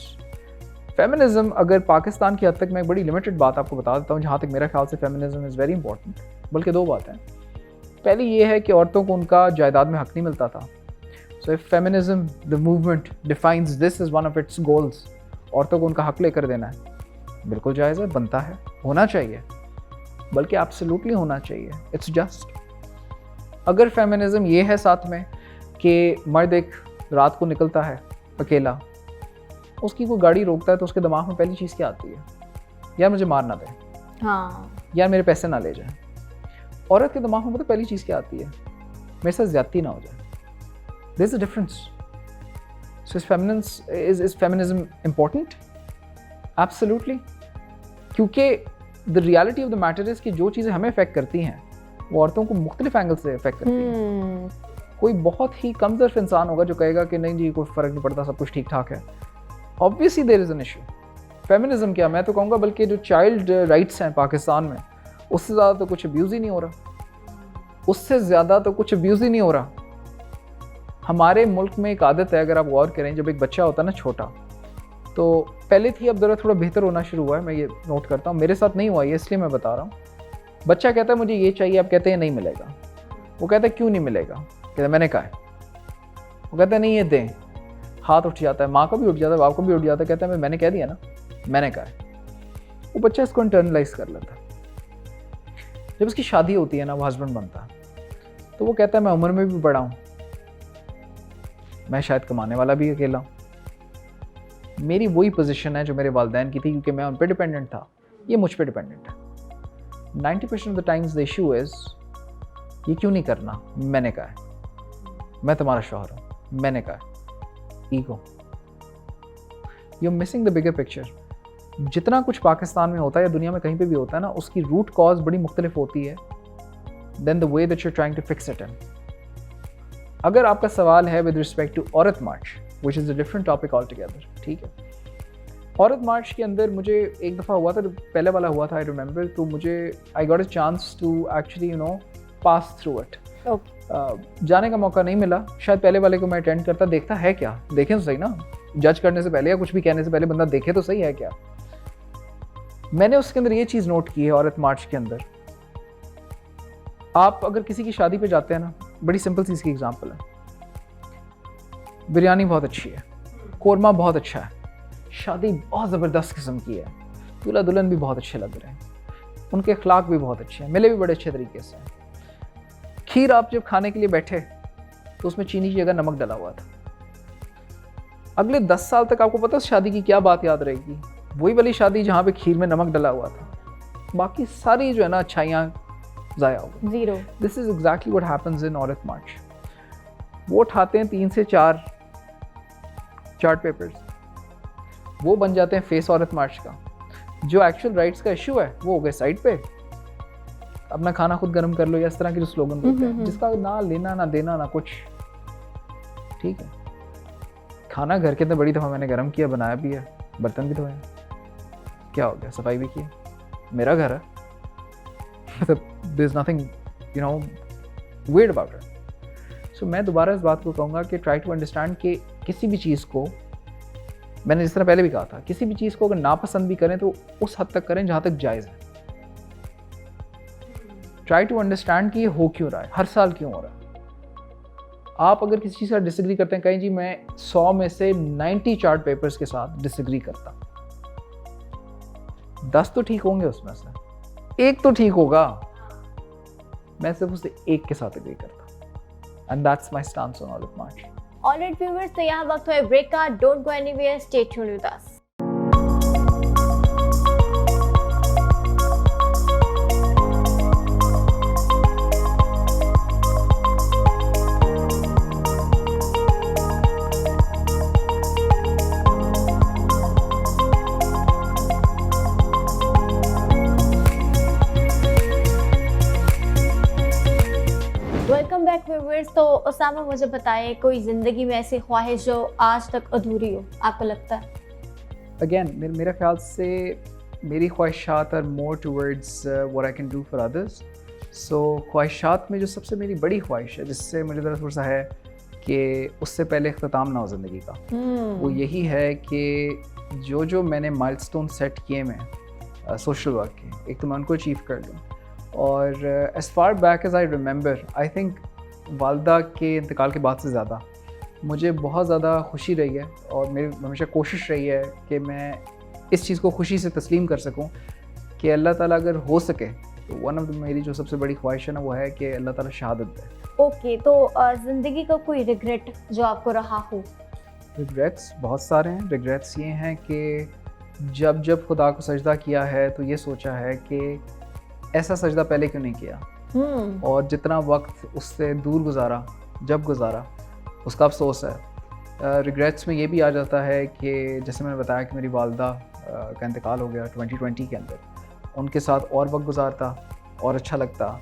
Feminism, अगर पाकिस्तान की हद तक, मैं एक बड़ी limited बात आपको बता देता हूँ जहाँ तक मेरा ख्याल से feminism is very important, बल्कि दो बातें। पहली ये है कि औरतों को उनका जायदाद में हक नहीं मिलता था। So if feminism, the movement defines this as one of its goals, औरतों को उनका हक लेकर देना है, बिल्कुल जायज़ है, बनता है, होना चाहिए, बल्कि एब्सोल्युटली होना चाहिए। It's just. अगर फेमिनिज्म ये है साथ में कि मर्द एक रात को निकलता है अकेला, उसकी कोई गाड़ी रोकता है तो उसके दिमाग में पहली चीज़ क्या आती है, यार मुझे मार ना दे, हाँ, यार मेरे पैसे ना ले जाए। औरत के दिमाग में पता पहली चीज़ क्या आती है, मेरे साथ ज्यादती ना हो जाए। There is a difference. So is feminism important? Absolutely. क्योंकि the reality of the matter is कि जो चीज़ें हमें अफेक्ट करती हैं वो औरतों को मुख्तलिफ एंगल से अफेक्ट करती हैं। कोई बहुत ही कमज़ोर इंसान होगा जो कहेगा कि नहीं जी कोई फ़र्क नहीं पड़ता, सब कुछ ठीक ठाक है। Obviously there is an issue. Feminism क्या, मैं तो कहूँगा बल्कि जो चाइल्ड राइट्स हैं पाकिस्तान में, उससे ज़्यादा तो कुछ अब्यूज़ ही नहीं हो रहा, उससे ज़्यादा तो कुछ अब्यूज़ ही नहीं हो रहा। हमारे मुल्क में एक आदत है, अगर आप गौर करें, जब एक बच्चा होता है ना छोटा, तो पहले थी, अब ज़रा थोड़ा बेहतर होना शुरू हुआ है, मैं ये नोट करता हूँ। मेरे साथ नहीं हुआ ये, इसलिए मैं बता रहा हूँ। बच्चा कहता है मुझे ये चाहिए, आप कहते हैं नहीं मिलेगा। वो कहता है क्यों नहीं मिलेगा, कहता है मैंने कहा है। वो कहता है नहीं ये दें, हाथ उठ जाता है, माँ का भी उठ जाता है, बाप का भी उठ जाता है, कहता है मैंने कह दिया ना, मैंने कहा है। वो बच्चा इसको इंटरनलाइज कर लेता है। जब उसकी शादी होती है ना, वो हस्बैंड बनता है, तो वो कहता है मैं उम्र में भी बड़ा हूँ, मैं शायद कमाने वाला भी अकेला हूँ, मेरी वही पोजीशन है जो मेरे वालिदैन की थी, क्योंकि मैं उन पर डिपेंडेंट था, ये मुझ पर डिपेंडेंट है। 90% of the times the issue is ये क्यों नहीं करना, मैंने कहा है, मैं तुम्हारा शौहर हूँ, मैंने कहा है। Ego. You are missing the bigger picture. जितना कुछ पाकिस्तान में होता है या दुनिया में कहीं पे भी होता है ना, उसकी रूट कॉज बड़ी मुख्तलिफ होती है then the way that you are trying to fix it in. अगर आपका सवाल है with respect to Aurat March, which is a different topic altogether, ठीक है। औरत मार्च के अंदर मुझे एक दफ़ा हुआ था, पहले वाला हुआ था, आई रिमेंबर, तो मुझे I got a chance to actually pass through it. जाने का मौका नहीं मिला, शायद पहले वाले को मैं अटेंड करता, देखता है क्या, देखें तो सही ना, जज करने से पहले या कुछ भी कहने से पहले बंदा देखे तो सही है क्या। मैंने उसके अंदर ये चीज़ नोट की है औरत मार्च के अंदर, आप अगर किसी की शादी पे जाते हैं ना, बड़ी सिंपल सी इसकी एग्जांपल है, बिरयानी बहुत अच्छी है, कोरमा बहुत अच्छा है, शादी बहुत ज़बरदस्त किस्म की है, दूल्हा दुल्हन भी बहुत अच्छे लग रहे हैं, उनके अखलाक भी बहुत अच्छे हैं, मिले भी बड़े अच्छे तरीके से। खीर आप जब खाने के लिए बैठे तो उसमें चीनी की जगह नमक डला हुआ था। अगले 10 साल तक आपको पता है शादी की क्या बात याद रहेगी, वही वाली शादी जहाँ पे खीर में नमक डला हुआ था, बाकी सारी जो है ना अच्छाइयाँ ज़ाया हो गई, zero. This is exactly what happens in औरत मार्च। वो उठाते हैं 3 से 4 चार्ट पेपर्स, वो बन जाते हैं फेस औरत मार्च का। जो एक्चुअल राइट्स का इशू है वो हो गए साइड पे, अपना खाना खुद गर्म कर लो, या इस तरह के जो स्लोगन होते हैं जिसका ना लेना ना देना ना कुछ। ठीक है, खाना घर के अंदर बड़ी दफ़ा मैंने गर्म किया, बनाया भी है, बर्तन भी धोए, क्या हो गया, सफाई भी की, मेरा घर है, मतलब there is nothing you know weird about it. So मैं दोबारा इस बात को कहूँगा कि ट्राई टू अंडरस्टैंड कि किसी भी चीज़ को, मैंने जिस तरह पहले भी कहा था, किसी भी चीज़ को अगर नापसंद भी करें तो उस हद तक करें जहाँ तक जायज़ है। ट्राई टू अंडरस्टैंड कि ये हो क्यों रहा है, हर साल क्यों हो रहा है। आप अगर किसी चीज़ का डिसएग्री करते हैं, कहीं जी मैं 100 में से 90 चार्ट पेपर्स के साथ डिसएग्री करता, 10 तो ठीक होंगे, उसमें से एक तो ठीक होगा, मैं सिर्फ उससे एक के साथ एग्री करता। And that's my stance on औरत मार्च। ऑलराइट व्यूअर्स, तो यहाँ वक्त है ब्रेक का। Don't go anywhere, stay tuned with us. Welcome back viewers. तो उसामा, मुझे बताएं, कोई ज़िंदगी में ऐसी ख्वाहिश जो आज तक अधूरी हो, आपको लगता है? अगेन मेरा ख्याल से मेरी ख्वाहिशात are more towards what I can do for others. So ख्वाहिशात में जो सबसे मेरी बड़ी ख्वाहिश है, जिससे मुझे थोड़ा सा है कि उससे पहले इख्तिताम ना हो ज़िंदगी का, वो यही है कि जो मैंने माइलस्टोन सेट किए मैं सोशल वर्क के, एक तो मैं उनको अचीव कर लूँ। और as far back as I remember, I think वालदा के इंतकाल के बाद से ज़्यादा मुझे बहुत ज़्यादा खुशी रही है, और मेरी हमेशा कोशिश रही है कि मैं इस चीज़ को खुशी से तस्लीम कर सकूं कि अल्लाह ताला अगर हो सके तो वन ऑफ मेरी जो सबसे बड़ी ख्वाहिश है ना, वो है कि अल्लाह ताला शहादत दे। ओके, तो ज़िंदगी का कोई रिग्रेट जो आपको रहा हो? रिग्रेट्स बहुत सारे हैं। रिग्रेट्स ये हैं कि जब खुदा को सजदा किया है तो ये सोचा है कि ऐसा सजदा पहले क्यों नहीं किया, और जितना वक्त उससे दूर गुजारा, जब गुजारा, उसका अफसोस है। रिग्रेट्स में ये भी आ जाता है कि जैसे मैंने बताया कि मेरी वालदा का इंतकाल हो गया 2020 के अंदर, उनके साथ और वक्त गुजारता और अच्छा लगता।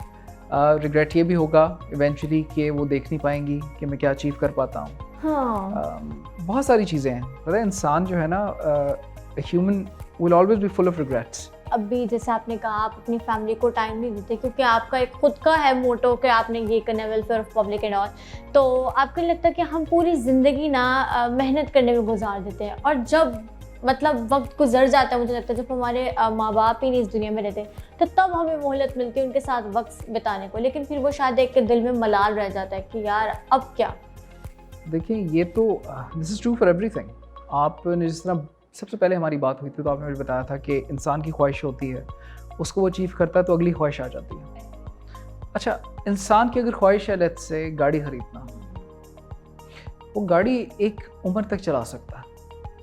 रिग्रेट ये भी होगा इवेंचुअली कि वो देख नहीं पाएंगी कि मैं क्या अचीव कर पाता हूँ। बहुत सारी चीज़ें हैं, पता है इंसान जो है ना, human will always be full of regrets. अभी जैसे आपने कहा आप अपनी फैमिली को टाइम नहीं देते क्योंकि आपका एक खुद का है मोटो कि आपने ये करना है, welfare of public and all, तो आपको लगता है कि हम पूरी ज़िंदगी ना मेहनत करने में गुजार देते हैं, और जब मतलब वक्त गुजर जाता है, मुझे लगता है जब हमारे माँ बाप ही नहीं इस दुनिया में रहते तो तब हमें मोहलत मिलती है उनके साथ वक्त बिताने को, लेकिन फिर वो शायद एक दिल में मलाल रह जाता है कि यार अब क्या। देखिए ये तो this is true for everything. आपने जिस तरह सबसे पहले हमारी बात हुई थी तो आपने मुझे बताया था कि इंसान की ख्वाहिश होती है, उसको वो अचीव करता है तो अगली ख्वाहिश आ जाती है। अच्छा, इंसान की अगर ख्वाहिश है लेट्स से गाड़ी खरीदना, वो गाड़ी एक उम्र तक चला सकता है,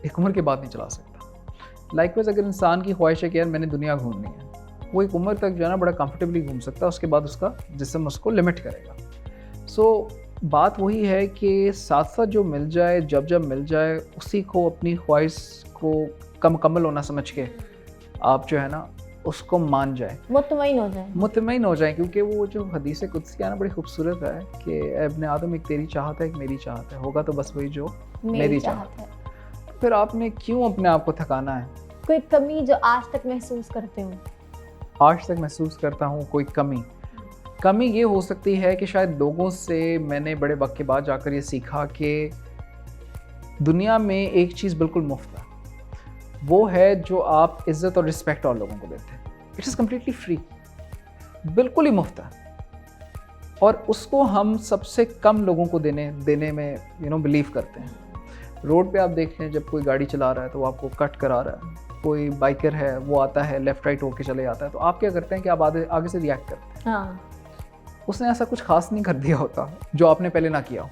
एक उम्र के बाद नहीं चला सकता। लाइकवाइज अगर इंसान की ख्वाहिश है कि यार मैंने दुनिया घूमनी है, वो एक उम्र तक जो है ना बड़ा कंफर्टेबली घूम सकता है, उसके बाद उसका जिस्म उसको लिमिट करेगा। सो बात वही है कि साथ साथ जो मिल जाए, जब मिल जाए, उसी को अपनी ख्वाहिश को कम मुकम्मल होना समझ के आप जो है ना उसको मान जाए, मुतमईन हो जाए। क्योंकि वो जो हदीस कुदसी है ना बड़ी खूबसूरत है कि इब्ने आदम एक तेरी चाहत है, एक मेरी चाहत है, होगा तो बस वही जो मेरी चाहत है। तो फिर आपने क्यों अपने आप को थकाना है? कोई कमी जो आज तक महसूस करते हो? आज तक महसूस करता हूँ कोई कमी ये हो सकती है कि शायद लोगों से मैंने बड़े वक्त के बाद जाकर ये सीखा कि दुनिया में एक चीज़ बिल्कुल मुफ्त है, वो है जो आप इज़्ज़त और रिस्पेक्ट और लोगों को देते हैं। इट इज़ कम्प्लीटली फ्री, बिल्कुल ही मुफ्त है, और उसको हम सबसे कम लोगों को देने में बिलीव करते हैं। रोड पे आप देख लें, जब कोई गाड़ी चला रहा है तो वो आपको कट करा रहा है, कोई बाइकर है वो आता है लेफ़्ट राइट होके चले जाता है, तो आप क्या करते हैं कि आप आगे से रिएक्ट करते हैं। हाँ। उसने ऐसा कुछ खास नहीं कर दिया होता जो आपने पहले ना किया हो।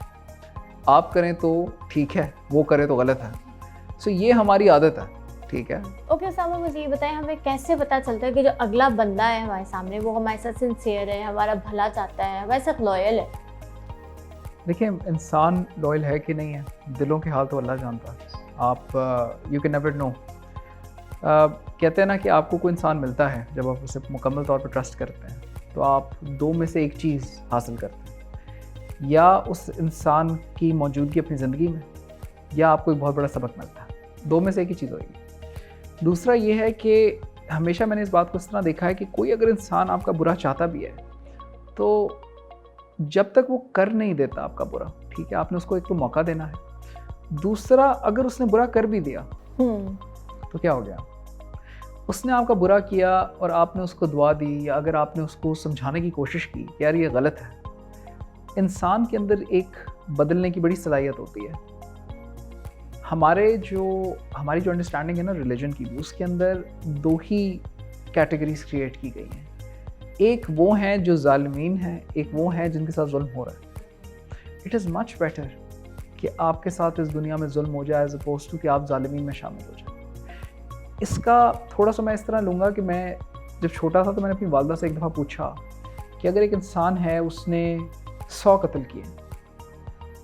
आप करें तो ठीक है, वो करे तो गलत है। सो ये हमारी आदत है, ठीक है। ओके उसामा, मुझे ये बताएं, हमें कैसे पता चलता है कि जो अगला बंदा है हमारे सामने वो हमारे साथ सिंसियर है, हमारा भला चाहता है, हमारे साथ लॉयल है? देखिए, इंसान लॉयल है कि नहीं है, दिलों के हाल तो अल्लाह जानता है। आप यू कैन नेवर नो। कहते हैं ना कि आपको कोई इंसान मिलता है, जब आप उसे मुकम्मल तौर पर ट्रस्ट करते हैं तो आप दो में से एक चीज़ हासिल करते हैं, या उस इंसान की मौजूदगी अपनी ज़िंदगी में, या आपको एक बहुत बड़ा सबक मिलता है। दो में से एक ही चीज़ होगी। दूसरा ये है कि हमेशा मैंने इस बात को इस तरह देखा है कि कोई अगर इंसान आपका बुरा चाहता भी है तो जब तक वो कर नहीं देता आपका बुरा, ठीक है, आपने उसको एक तो मौका देना है। दूसरा, अगर उसने बुरा कर भी दिया तो क्या हो गया, उसने आपका बुरा किया और आपने उसको दुआ दी, या अगर आपने उसको समझाने की कोशिश की कि यार ये गलत है। इंसान के अंदर एक बदलने की बड़ी सलाहियत होती है। हमारी जो अंडरस्टैंडिंग है ना रिलीजन की भी, उसके अंदर दो ही कैटेगरीज क्रिएट की गई हैं। एक वो हैं जो ज़ालिमीन हैं, एक वो हैं जिनके साथ जुल्म हो रहा है। इट इज़ मच बेटर कि आपके साथ इस दुनिया में जुल्म हो जाए एज अपोज टू कि आप ज़ालिमीन में शामिल हो जाए। इसका थोड़ा सा मैं इस तरह लूँगा कि मैं जब छोटा था तो मैंने अपनी वालदा से एक दफ़ा पूछा कि अगर एक इंसान है, उसने 100 कत्ल किए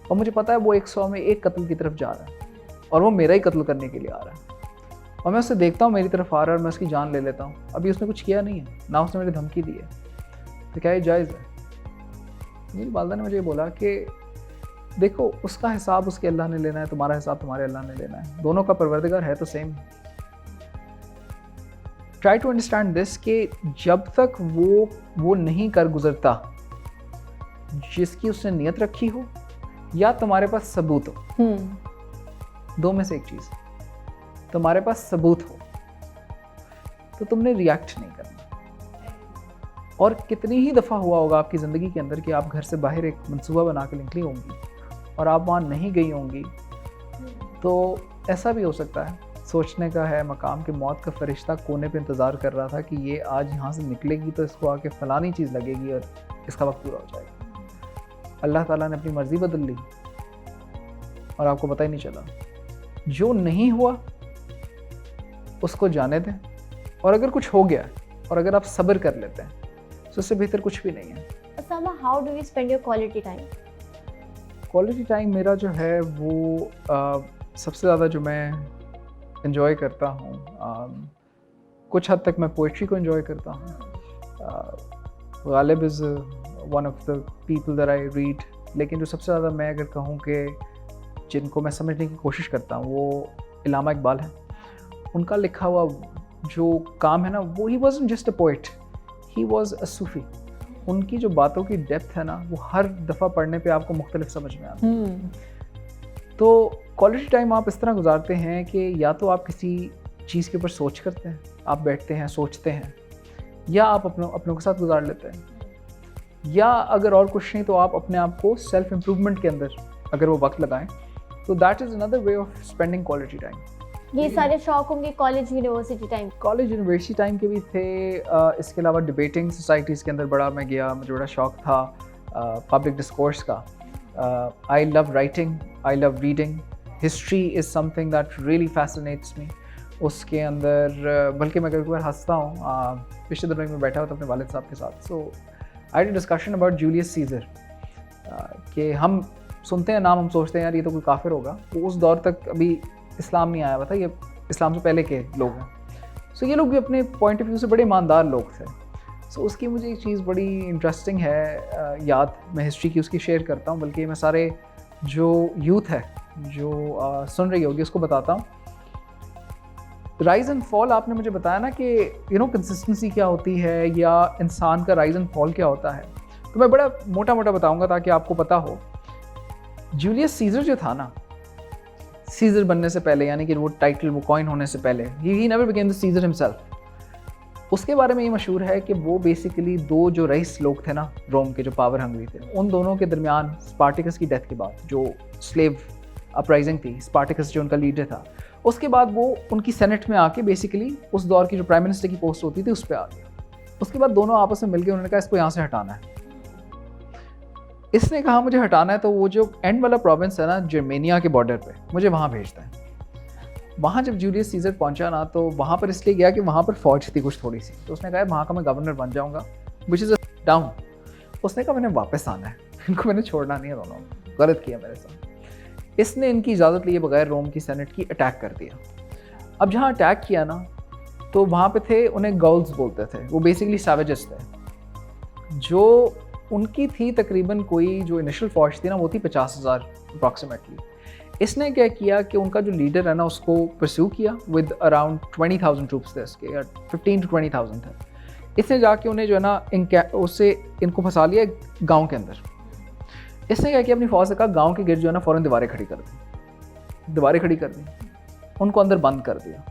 और मुझे पता है वो 100 में एक कत्ल की तरफ जा रहा है और वो मेरा ही कत्ल करने के लिए आ रहा है, और मैं उससे देखता हूँ मेरी तरफ आ रहा है और मैं उसकी जान ले लेता हूँ, अभी उसने कुछ किया नहीं है, ना उसने मेरी धमकी दी है, तो क्या ये जायज़ है? मेरी वालदा ने मुझे ये बोला कि देखो, उसका हिसाब उसके अल्लाह ने लेना है, तुम्हारा हिसाब तुम्हारे अल्लाह ने लेना है, दोनों का परवरदिगार है तो same. Try to understand this कि जब तक वो नहीं कर गुजरता जिसकी उसने नियत रखी हो, या तुम्हारे पास सबूत हो, दो में से एक चीज़, तुम्हारे पास सबूत हो, तो तुमने रिएक्ट नहीं करना। और कितनी ही दफ़ा हुआ होगा आपकी ज़िंदगी के अंदर कि आप घर से बाहर एक मंसूबा बना के निकली होंगी और आप वहाँ नहीं गई होंगी, तो ऐसा भी हो सकता है, सोचने का है मकाम के मौत का फरिश्ता कोने पे इंतज़ार कर रहा था कि ये आज यहाँ से निकलेगी तो इसको आके फ़लानी चीज़ लगेगी और इसका वक्त पूरा हो जाएगा। अल्लाह ताला ने अपनी मर्ज़ी बदल ली और आपको पता ही नहीं चला। जो नहीं हुआ उसको जाने दें, और अगर कुछ हो गया और अगर आप सब्र कर लेते हैं तो उससे बेहतर कुछ भी नहीं है। Usama, how do you spend your quality time? Quality time मेरा जो है वो सबसे ज़्यादा जो मैं एंजॉय करता हूँ, कुछ हद तक मैं पोइट्री को एंजॉय करता हूँ। Ghalib is one of the people that I read, लेकिन जो सबसे ज़्यादा मैं अगर कहूँ कि जिनको मैं समझने की कोशिश करता हूँ वो इल्लामा इकबाल है। उनका लिखा हुआ जो काम है ना, वो ही wasn't just a poet, he was a Sufi. उनकी जो बातों की डेप्थ है ना, वो हर दफ़ा पढ़ने पे आपको मुख्तलिफ समझ में आती है। तो क्वालिटी टाइम आप इस तरह गुजारते हैं कि या तो आप किसी चीज़ के ऊपर सोच करते हैं, आप बैठते हैं सोचते हैं, या आप अपनों के साथ गुजार लेते हैं, या अगर और कुछ नहीं तो आप अपने आप को सेल्फ इम्प्रूवमेंट के अंदर अगर वो वक्त लगाएं, तो that is another way of spending quality time. ये सारे शौक होंगे college university time? College university time के भी थे। इसके अलावा डिबेटिंग सोसाइटीज़ के अंदर बड़ा मैं गया, मुझे बड़ा शौक़ था पब्लिक डिस्कोर्स का। I love writing, I love reading, history is something that really fascinates me. उसके अंदर बल्कि मैं कभी हंसता हूँ, पिछले दिनों में बैठा हुआ था अपने वालिद साहब के साथ, so I had a discussion about Julius Caesar, कि हम सुनते हैं नाम, हम सोचते हैं यार ये तो कोई काफिर होगा, तो उस दौर तक अभी इस्लाम नहीं आया हुआ था, ये इस्लाम से पहले के लोग हैं। सो ये लोग भी अपने पॉइंट ऑफ व्यू से बड़े ईमानदार लोग थे। सो उसकी मुझे एक चीज़ बड़ी इंटरेस्टिंग है याद, मैं हिस्ट्री की उसकी शेयर करता हूँ, बल्कि मैं सारे जो यूथ है जो सुन रही होगी उसको बताता हूँ। राइज एंड फॉल आपने मुझे बताया ना कि कंसिस्टेंसी क्या होती है या इंसान का राइज एंड फॉल क्या होता है, तो मैं बड़ा मोटा मोटा बताऊंगा ताकि आपको पता हो। जूलियस सीजर जो था ना, सीजर बनने से पहले, यानी कि वो टाइटल, वो कॉइन होने से पहले, he never became the seizure himself. उसके बारे में ये मशहूर है कि वो बेसिकली दो जो रईस लोग थे ना रोम के, जो पावर हंग्री थे, उन दोनों के दरमियान स्पार्टिकस की डेथ के बाद, जो स्लेव अपराइजिंग थी, स्पार्टिकस जो उनका लीडर था, उसके बाद वो उनकी सेनेट में आके बेसिकली उस दौर की जो प्राइम मिनिस्टर की पोस्ट होती थी उस पर आ गया। उसके बाद दोनों आपस में मिलकर उन्होंने कहा इसको यहाँ से हटाना है। इसने कहा मुझे हटाना है तो वो जो एंड वाला प्रोविंस है ना जर्मेनिया के बॉर्डर पे, मुझे वहाँ भेजता है। वहाँ जब जूलियस सीजर पहुँचा ना तो वहाँ पर इसलिए गया कि वहाँ पर फौज थी कुछ थोड़ी सी, तो उसने कहा वहाँ का मैं गवर्नर बन जाऊँगा, विच इज़ डाउन। उसने कहा मैंने वापस आना है, इनको मैंने छोड़ना नहीं है, दोनों गलत किया मेरे साथ। इसने इनकी इजाज़त लिए बगैर रोम की सेनेट की अटैक कर दिया। अब जहाँ अटैक किया ना तो वहाँ पे थे, उन्हें गौल्स बोलते थे, वो बेसिकली सैवेजेस थे, जो उनकी थी तकरीबन कोई जो इनिशियल फौज थी ना वो थी 50,000 अप्रॉक्सीमेटली। इसने क्या किया कि उनका जो लीडर है ना उसको परस्यू किया विद अराउंड 20,000 ट्रूप्स थे इसके, या 15 to 20,000 थे। इसने जाके उन्हें जो है ना उससे इनको फंसा लिया गांव के अंदर। इसने क्या किया, अपनी फौज से कहा गांव के गिर्द जो है ना फ़ौरन दीवारें खड़ी कर दी, दीवारें खड़ी कर दी, उनको अंदर बंद कर दिया।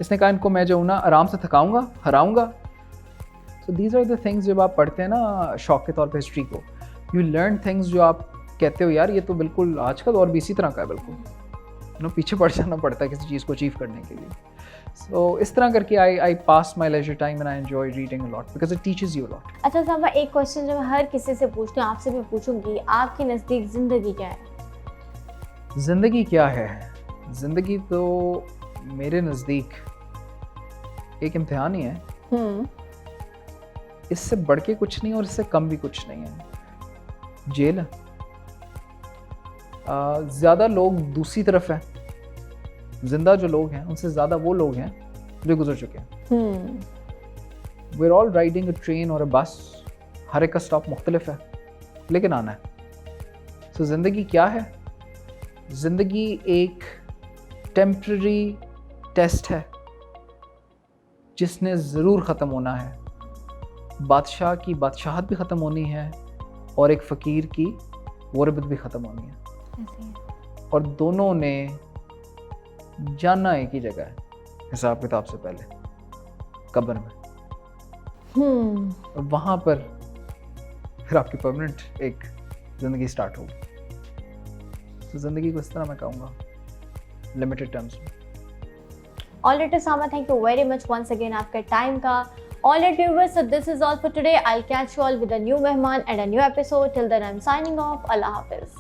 इसने कहा इनको मैं जो हूँ ना आराम से थकाऊंगा, हराऊंगा। So these are the things जब आप पढ़ते हैं ना शौक के तौर पे हिस्ट्री को, यू लर्न थिंग्स जो आप कहते हो यार ये तो बिल्कुल आज का दौर भी इसी तरह का है, बिल्कुल पीछे पड़ जाना पड़ता है किसी चीज़ को अचीव करने के लिए। सो इस तरह करके I pass my leisure time and I enjoy reading a lot because it teaches you a lot. अच्छा साहब, एक क्वेश्चन जो मैं हर किसी से पूछती हूँ, आपसे भी पूछूंगी, आपके नज़दीक ज़िंदगी क्या है? ज़िंदगी क्या है? ज़िंदगी तो मेरे नज़दीक एक इम्तिहान ही है। इससे बढ़ के कुछ नहीं और इससे कम भी कुछ नहीं है। जेल है। ज़्यादा लोग दूसरी तरफ हैं, जिंदा जो लोग हैं उनसे ज़्यादा वो लोग हैं जो गुजर चुके हैं। We are all riding a train और अ बस, हर एक का स्टॉप मुख्तलिफ है लेकिन आना है। सो ज़िंदगी क्या है? ज़िंदगी एक टेम्पररी टेस्ट है जिसने ज़रूर ख़त्म होना है। बादशाह की बादशाहत भी ख़त्म होनी है और एक फ़कीर की गुरबत भी ख़त्म होनी है, और दोनों ने जाना एक ही जगह है, हिसाब किताब से पहले, कब्र में। और वहाँ पर फिर आपकी परमानेंट एक ज़िंदगी स्टार्ट होगी। तो ज़िंदगी को इस तरह मैं कहूँगा लिमिटेड टर्म्स में। All right, Osama, thank you very much once again आपके टाइम का। All right, viewers, so this is all for today. I'll catch you all with a new mehman and a new episode. Till then, I'm signing off. Allah Hafiz.